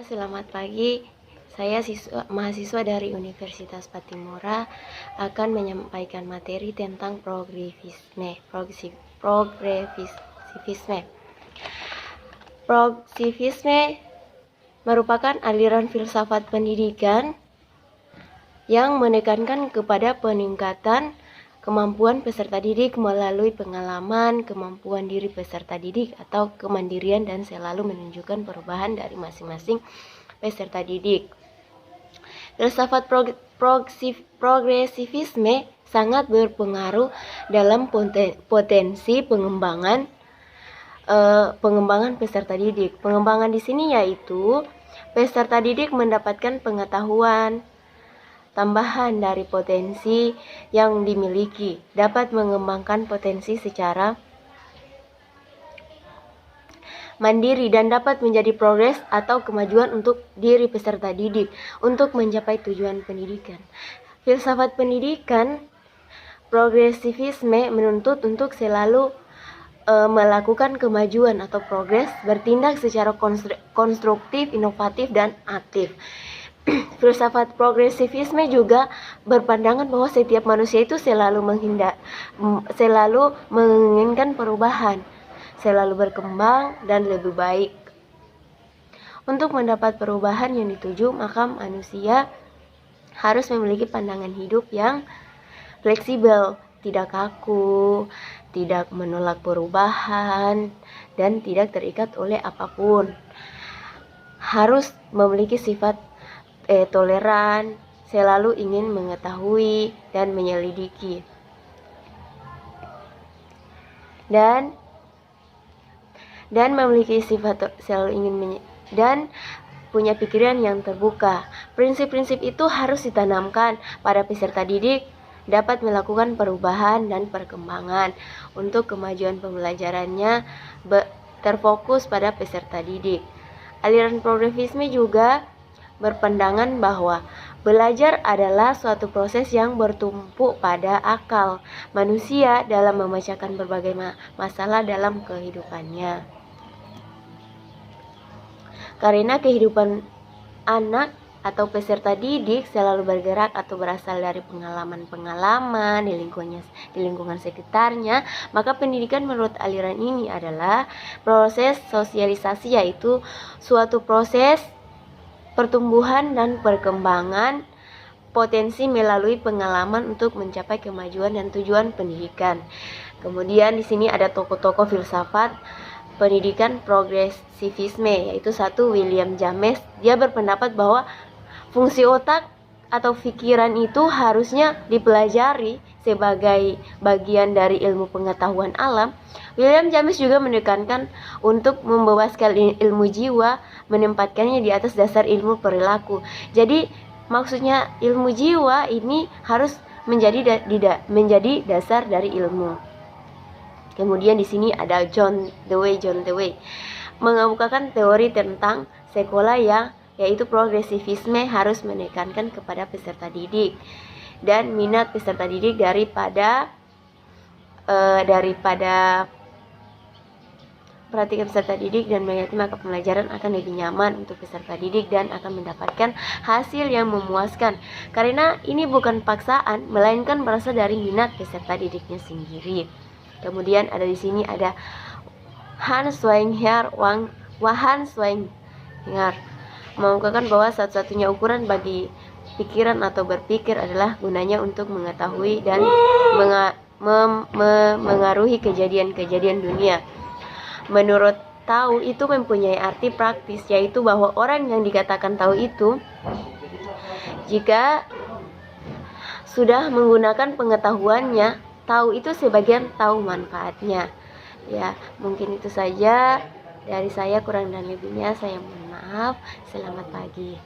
Selamat pagi. Saya mahasiswa dari Universitas Patimura akan menyampaikan materi tentang progresivisme. Progresivisme merupakan aliran filsafat pendidikan yang menekankan kepada peningkatan kemampuan peserta didik melalui pengalaman, kemampuan diri peserta didik atau kemandirian dan selalu menunjukkan perubahan dari masing-masing peserta didik. Filsafat progresivisme sangat berpengaruh dalam potensi pengembangan peserta didik. Pengembangan di sini yaitu peserta didik mendapatkan pengetahuan tambahan dari potensi yang dimiliki, dapat mengembangkan potensi secara mandiri dan dapat menjadi progres atau kemajuan untuk diri peserta didik untuk mencapai tujuan pendidikan. Filsafat pendidikan progresivisme menuntut untuk selalu melakukan kemajuan atau progres, bertindak secara konstruktif, inovatif, dan aktif. Filsafat progresivisme juga berpandangan bahwa setiap manusia itu selalu menginginkan perubahan, selalu berkembang dan lebih baik. Untuk mendapat perubahan yang dituju, maka manusia harus memiliki pandangan hidup yang fleksibel, tidak kaku, tidak menolak perubahan, dan tidak terikat oleh apapun. Harus memiliki sifat toleran, selalu ingin mengetahui dan menyelidiki, dan memiliki sifat selalu ingin dan punya pikiran yang terbuka. Prinsip-prinsip itu harus ditanamkan pada peserta didik, dapat melakukan perubahan dan perkembangan untuk kemajuan pembelajarannya terfokus pada peserta didik. Aliran progresivisme juga berpandangan bahwa belajar adalah suatu proses yang bertumpu pada akal manusia dalam memecahkan berbagai masalah dalam kehidupannya. Karena kehidupan anak atau peserta didik selalu bergerak atau berasal dari pengalaman-pengalaman di lingkungan sekitarnya, maka pendidikan menurut aliran ini adalah proses sosialisasi, yaitu suatu proses pertumbuhan dan perkembangan potensi melalui pengalaman untuk mencapai kemajuan dan tujuan pendidikan. Kemudian di sini ada tokoh-tokoh filsafat pendidikan progresivisme, yaitu satu William James. Dia berpendapat bahwa fungsi otak atau pikiran itu harusnya dipelajari sebagai bagian dari ilmu pengetahuan alam. William James juga menekankan untuk membebaskan ilmu jiwa, menempatkannya di atas dasar ilmu perilaku. Jadi maksudnya ilmu jiwa ini harus menjadi dasar dari ilmu. Kemudian di sini ada John Dewey mengemukakan teori tentang sekolah yaitu progresivisme harus menekankan kepada peserta didik dan minat peserta didik daripada perhatikan peserta didik dan mengerti, maka pembelajaran akan lebih nyaman untuk peserta didik dan akan mendapatkan hasil yang memuaskan. Karena ini bukan paksaan, melainkan berasal dari minat peserta didiknya sendiri. Kemudian ada di sini ada Hans Schweinger mengungkapkan bahwa satu-satunya ukuran bagi pikiran atau berpikir adalah gunanya untuk mengetahui dan mengaruhi kejadian-kejadian dunia. Menurut tahu itu mempunyai arti praktis, yaitu bahwa orang yang dikatakan tahu itu jika sudah menggunakan pengetahuannya, tahu itu sebagian tahu manfaatnya. Ya, mungkin itu saja dari saya, kurang dan lebihnya saya mohon maaf. Selamat pagi.